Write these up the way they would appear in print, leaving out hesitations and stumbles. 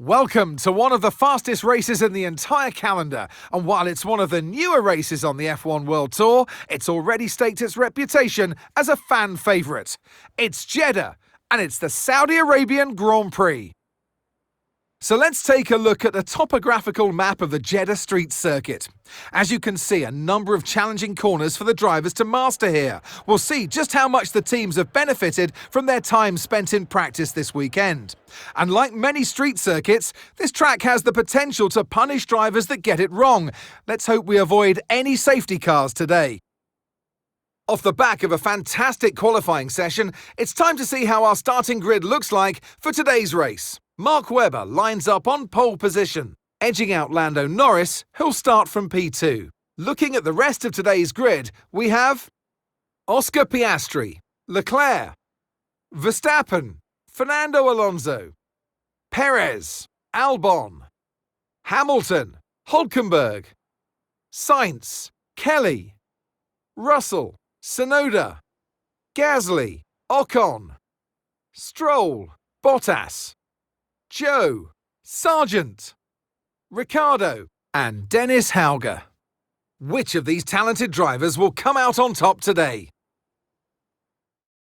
Welcome to one of the fastest races in the entire calendar, and while it's one of the newer races on the F1 World Tour, it's already staked its reputation as a fan favourite. It's Jeddah, and it's the Saudi Arabian Grand Prix. So let's take a look at the topographical map of the Jeddah Street Circuit. As you can see, a number of challenging corners for the drivers to master here. We'll see just how much the teams have benefited from their time spent in practice this weekend. And like many street circuits, this track has the potential to punish drivers that get it wrong. Let's hope we avoid any safety cars today. Off the back of a fantastic qualifying session, it's time to see how our starting grid looks like for today's race. Mark Webber lines up on pole position, edging out Lando Norris, who'll start from P2. Looking at the rest of today's grid, we have Oscar Piastri, Leclerc, Verstappen, Fernando Alonso, Perez, Albon, Hamilton, Hülkenberg, Sainz, Kelly, Russell, Tsunoda, Gasly, Ocon, Stroll, Bottas, Joe, Sargent, Ricciardo, and Dennis Hauger. Which of these talented drivers will come out on top today?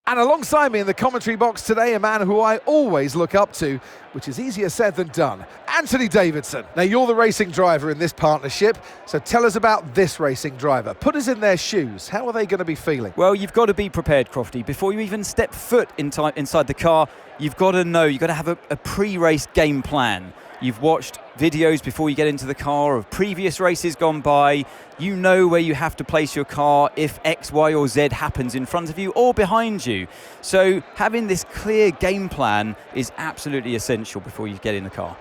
And alongside me in the commentary box today, a man who I always look up to, which is easier said than done, Anthony Davidson. Now, you're the racing driver in this partnership, so tell us about this racing driver. Put us in their shoes. How are they going to be feeling? Well, you've got to be prepared, Crofty. Before you even step foot inside the car, you've got to know, you've got to have a pre-race game plan. You've watched videos before you get into the car of previous races gone by. You know where you have to place your car if X, Y or Z happens in front of you or behind you. So having this clear game plan is absolutely essential before you get in the car.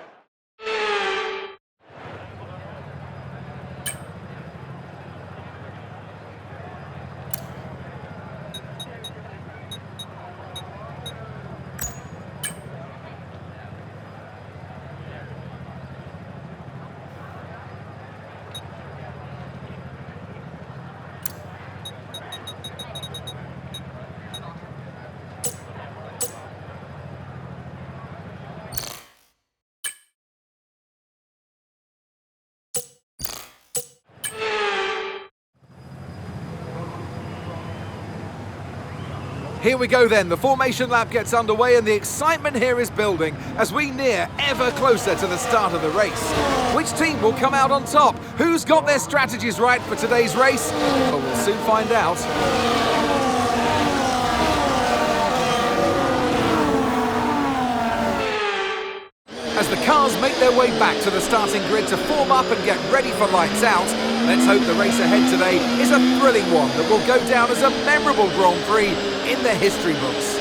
Here we go then, the formation lap gets underway and the excitement here is building as we near ever closer to the start of the race. Which team will come out on top? Who's got their strategies right for today's race? Well, we'll soon find out. As the cars make their way back to the starting grid to form up and get ready for lights out, let's hope the race ahead today is a thrilling one that will go down as a memorable Grand Prix in the history books.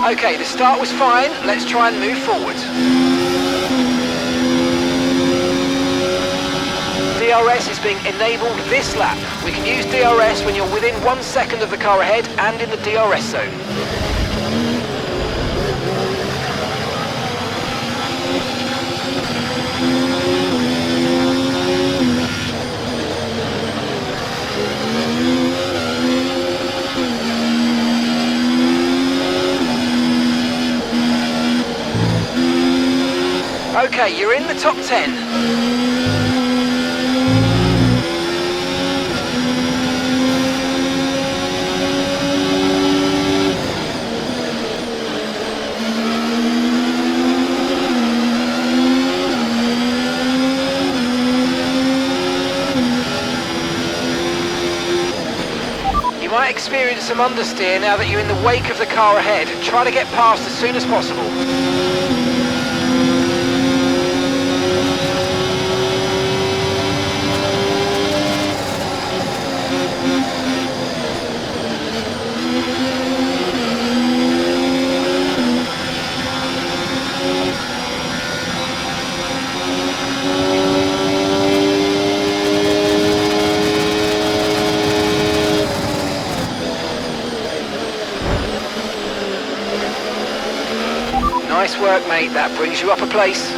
Okay, the start was fine. Let's try and move forward. DRS is being enabled this lap. We can use DRS when you're within 1 second of the car ahead and in the DRS zone. Okay, you're in the top 10. You might experience some understeer now that you're in the wake of the car ahead. Try to get past as soon as possible. Nice work, mate. That brings you up a place.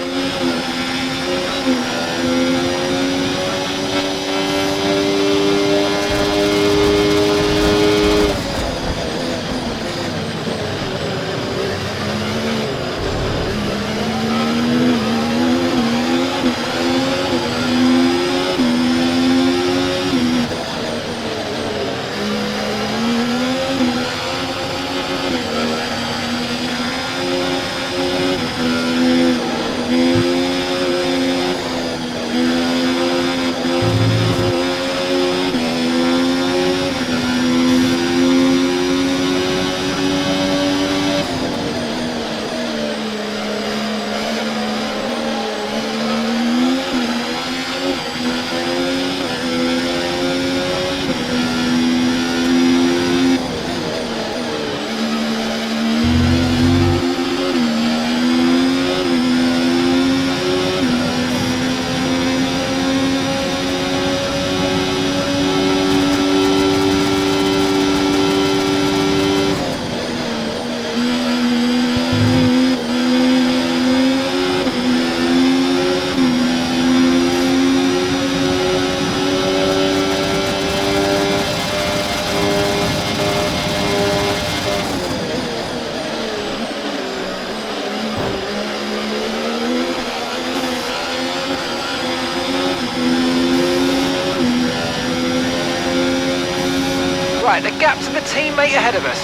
Right, the gap to the teammate ahead of us,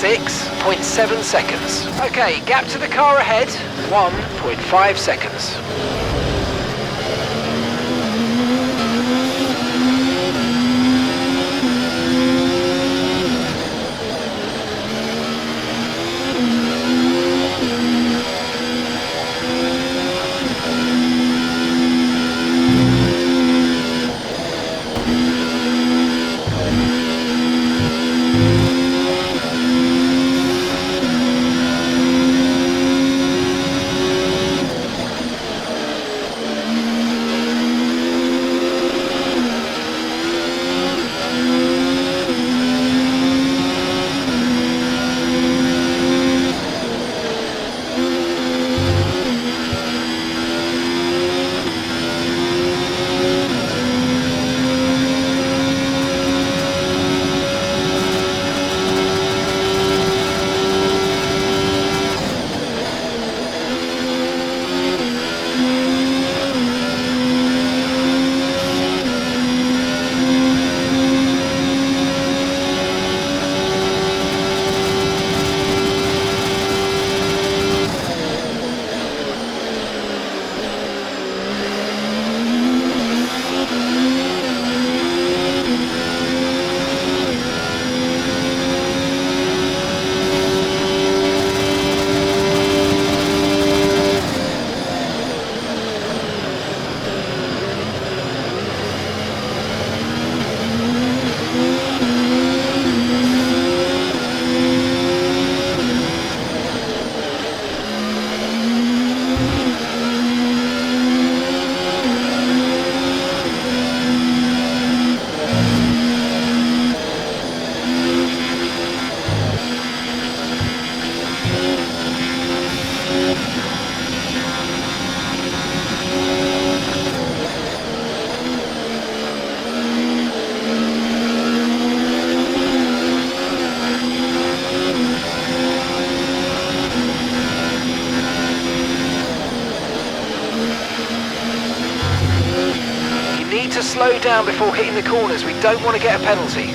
6.7 seconds. Okay, gap to the car ahead, 1.5 seconds. down before hitting the corners. We don't want to get a penalty.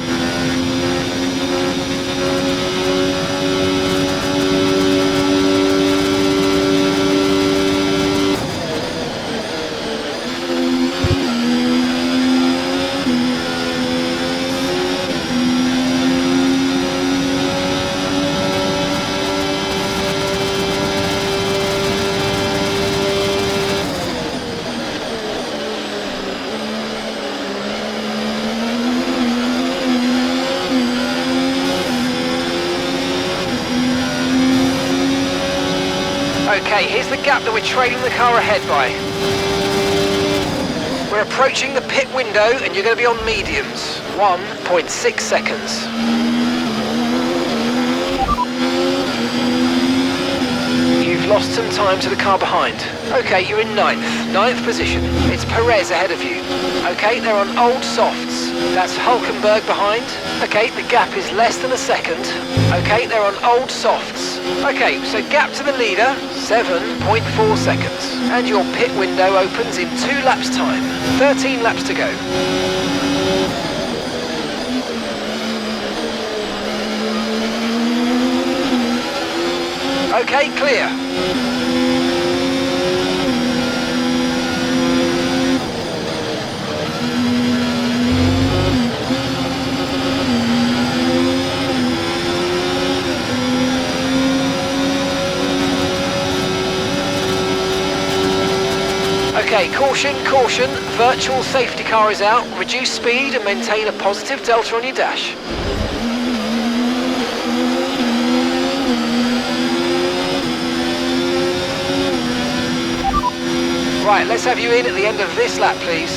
Okay, here's the gap that we're trailing the car ahead by. We're approaching the pit window and you're going to be on mediums. 1.6 seconds. You've lost some time to the car behind. Okay, you're in ninth position. It's Perez ahead of you. Okay, they're on old softs. That's Hulkenberg behind. Okay, the gap is less than a second. Okay, they're on old softs. Okay, so gap to the leader, 7.4 seconds. And your pit window opens in 2 laps time. 13 laps to go. Okay, clear. Okay, caution, caution. Virtual safety car is out. Reduce speed and maintain a positive delta on your dash. Right, let's have you in at the end of this lap, please.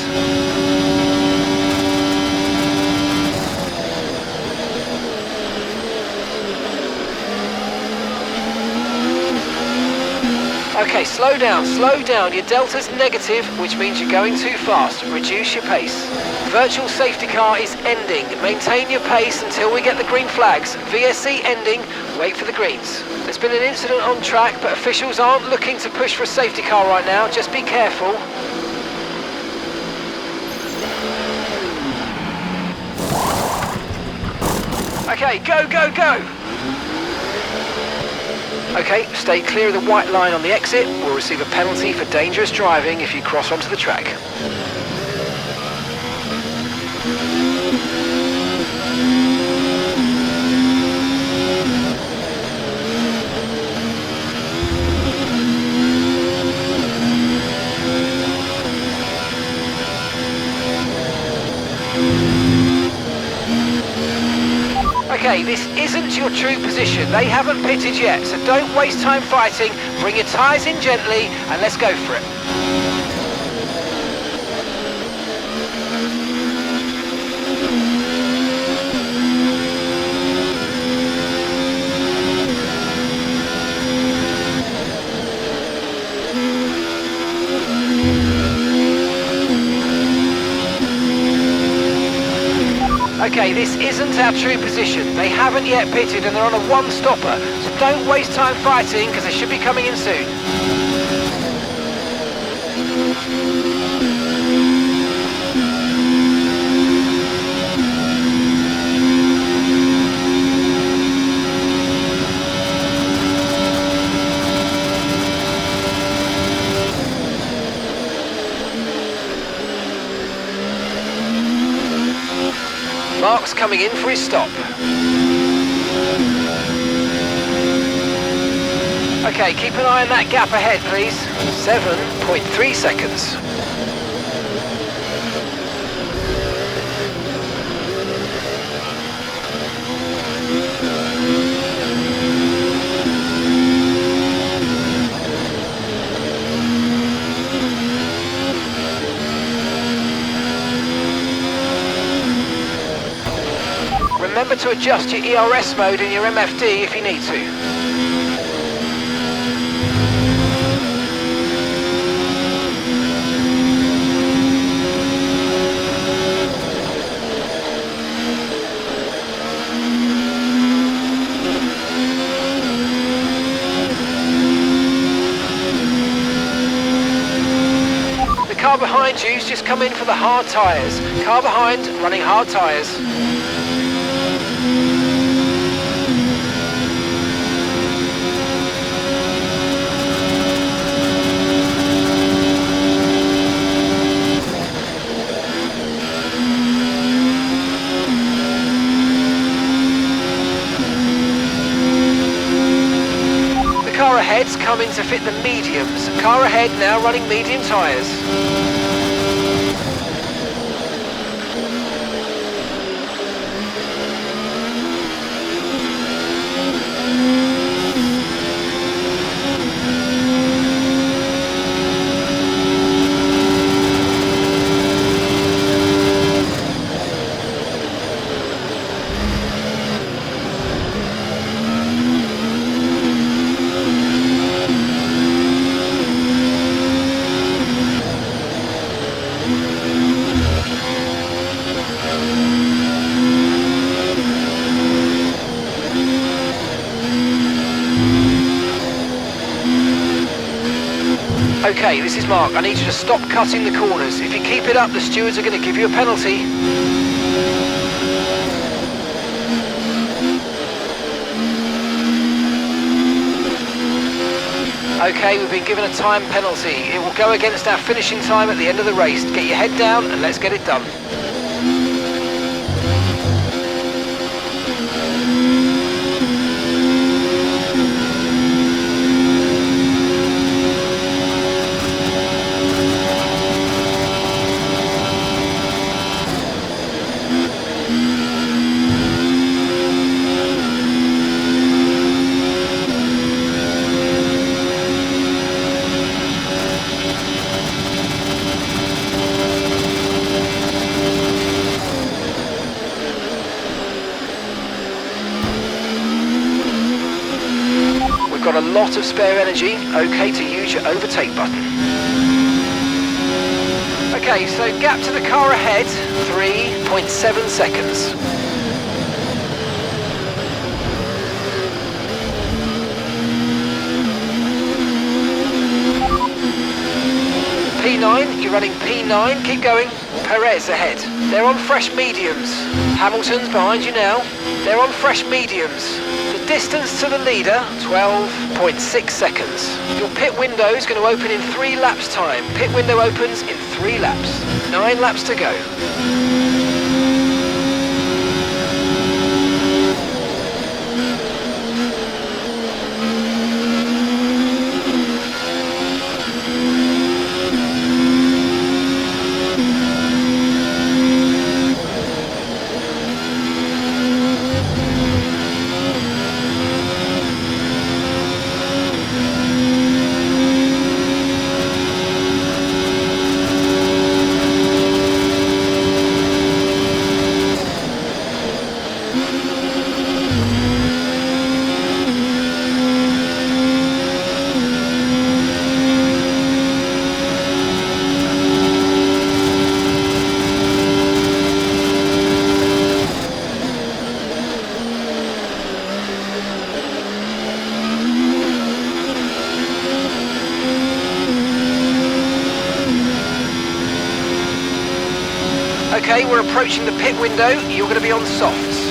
Okay, slow down, slow down. Your delta's negative, which means you're going too fast. Reduce your pace. Virtual safety car is ending. Maintain your pace until we get the green flags. VSC ending, wait for the greens. There's been an incident on track, but officials aren't looking to push for a safety car right now. Just be careful. Okay, go, go, go! Okay, stay clear of the white line on the exit. We'll receive a penalty for dangerous driving if you cross onto the track. Okay, this isn't your true position. They haven't pitted yet, so don't waste time fighting. Bring your tyres in gently and let's go for it. Okay, this isn't our true position. They haven't yet pitted and they're on a one-stopper, so don't waste time fighting because they should be coming in soon. Mark's coming in for his stop. Okay, keep an eye on that gap ahead, please. 7.3 seconds. Remember to adjust your ERS mode and your MFD if you need to. The car behind you's just come come in for the hard tyres. Car behind, running hard tyres. Car ahead's coming to fit the mediums. Car ahead now running medium tyres. Okay, this is Mark. I need you to stop cutting the corners. If you keep it up, the stewards are going to give you a penalty. Okay, we've been given a time penalty. It will go against our finishing time at the end of the race. Get your head down and let's get it done. Got a lot of spare energy, okay to use your overtake button. Okay, so gap to the car ahead, 3.7 seconds. P9, you're running P9, keep going. Perez ahead. They're on fresh mediums. Hamilton's behind you now. They're on fresh mediums. The distance to the leader, 12.6 seconds. Your pit window is going to open in 3 laps time. Pit window opens in 3 laps. 9 laps to go. Okay, we're approaching the pit window. You're going to be on softs.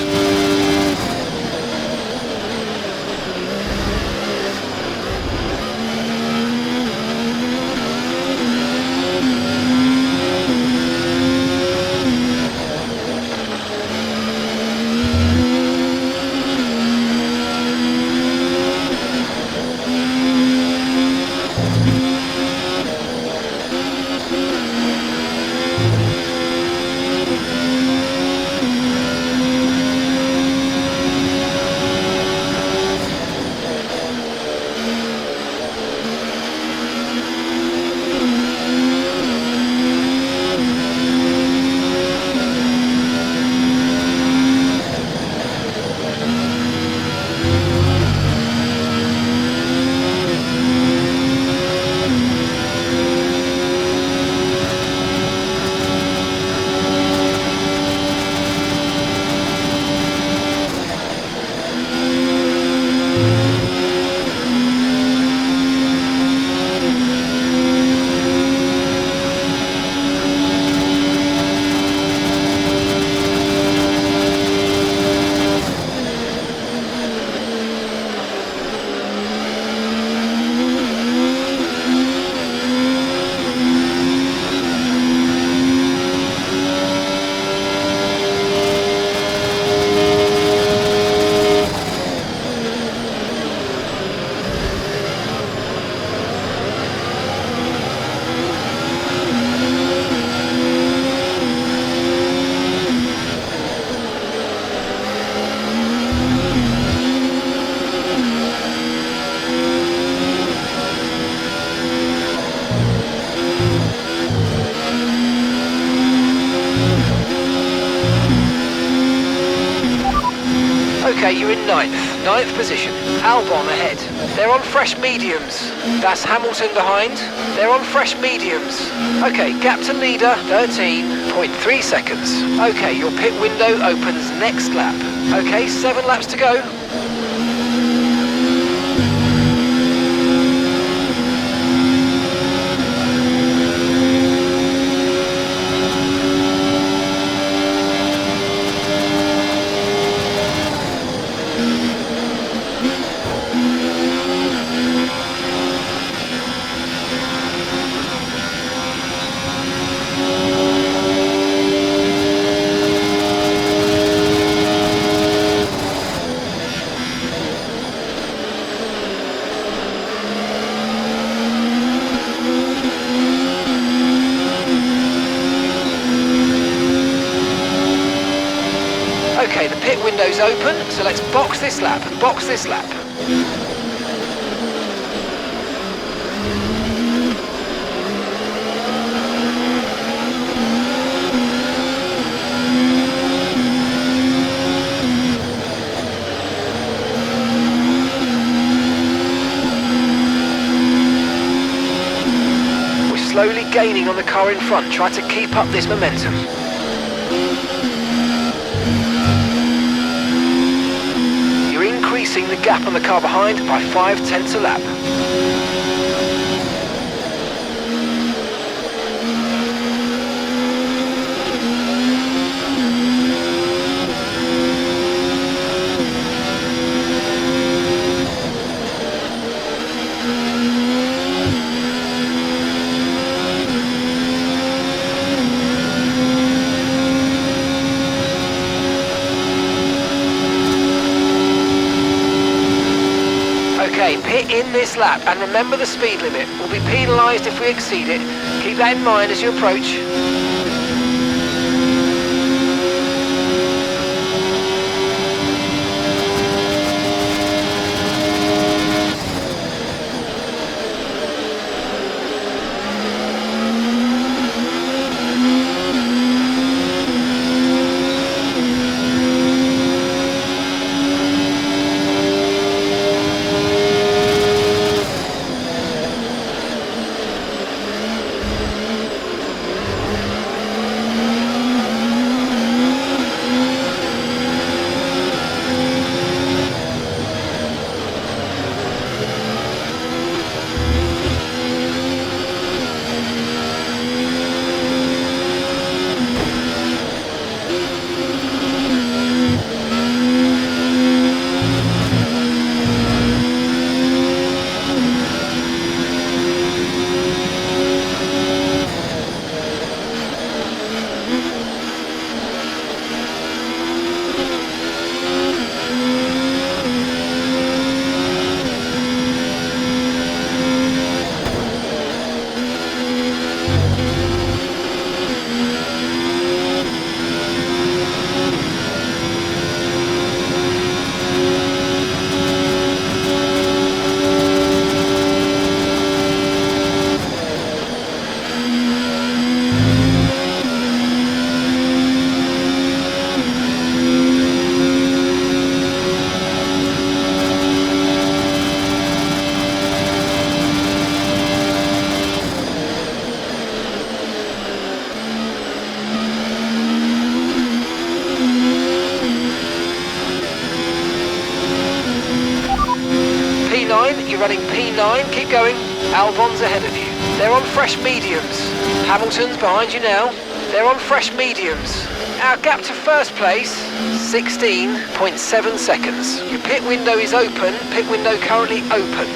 Okay, you're in ninth position. Albon ahead. They're on fresh mediums. That's Hamilton behind. They're on fresh mediums. Okay, gap to leader, 13.3 seconds. Okay, your pit window opens next lap. Okay, 7 laps to go. Okay, the pit window's open, so let's box this lap and box this lap. We're slowly gaining on the car in front. Try to keep up this momentum. Increasing the gap on the car behind by 0.5 a lap. Okay, pit in this lap, and remember the speed limit. We'll be penalised if we exceed it. Keep that in mind as you approach. You're running P9, keep going. Albon's ahead of you. They're on fresh mediums. Hamilton's behind you now. They're on fresh mediums. Our gap to first place, 16.7 seconds. Your pit window is open, pit window currently open.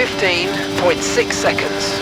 15.6 seconds.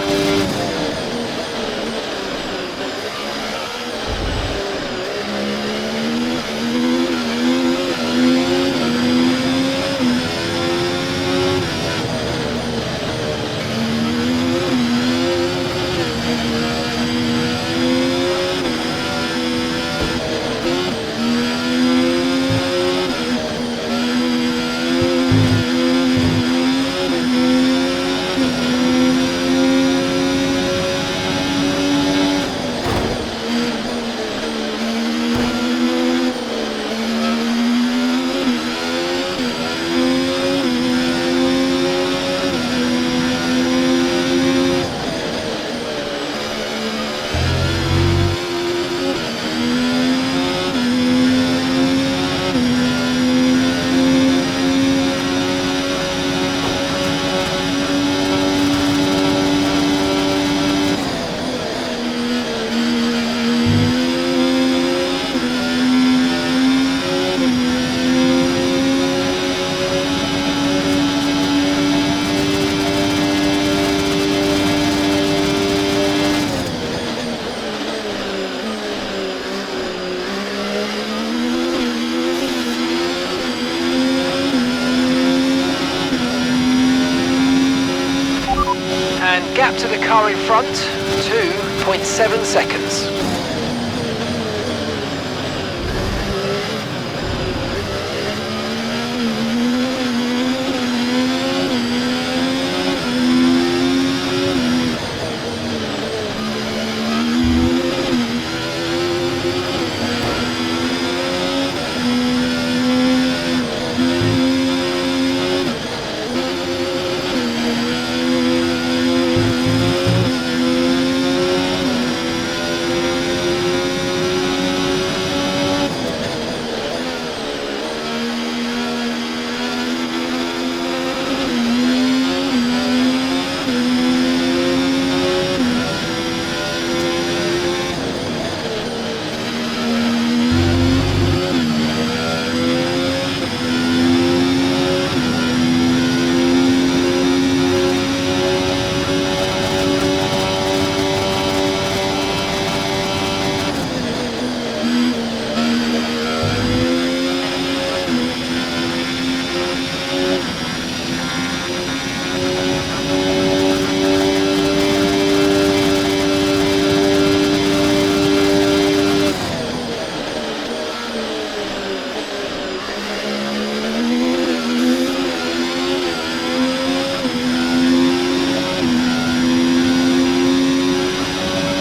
And gap to the car in front, 2.7 seconds.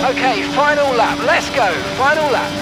Okay, final lap, let's go, final lap.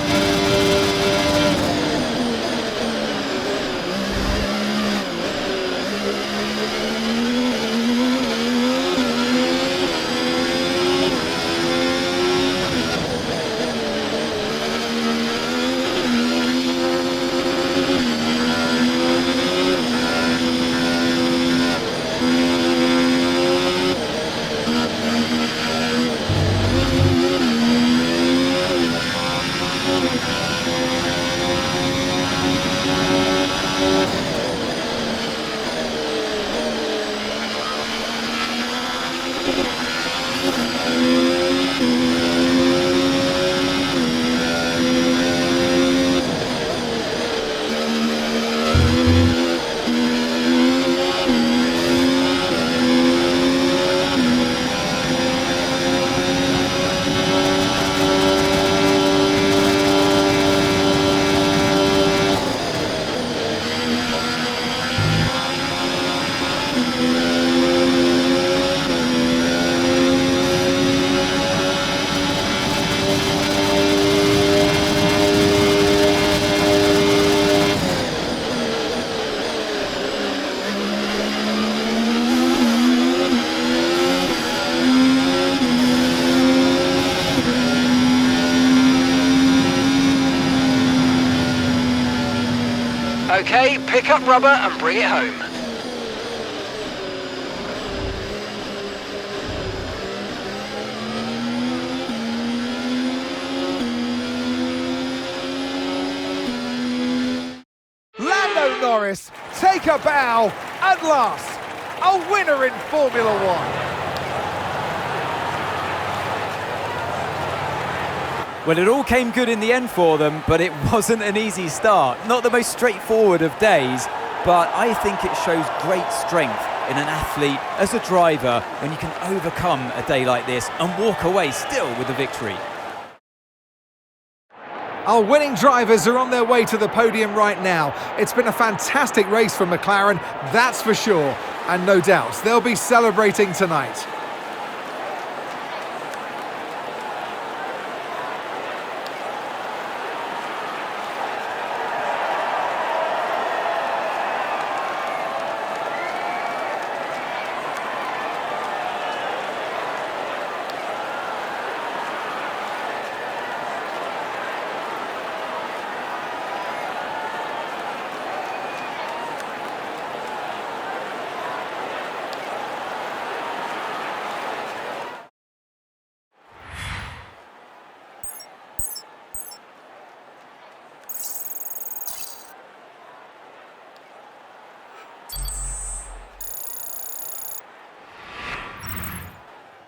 Okay, pick up rubber and bring it home. Lando Norris, take a bow at last. a winner in Formula One. Well, it all came good in the end for them, but it wasn't an easy start. Not the most straightforward of days, but I think it shows great strength in an athlete as a driver when you can overcome a day like this and walk away still with a victory. Our winning drivers are on their way to the podium right now. It's been a fantastic race for McLaren, that's for sure. And no doubt, they'll be celebrating tonight.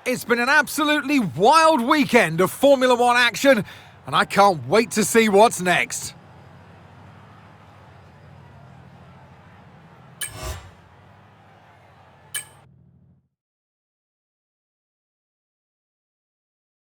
It's been an absolutely wild weekend of Formula One action, and I can't wait to see what's next.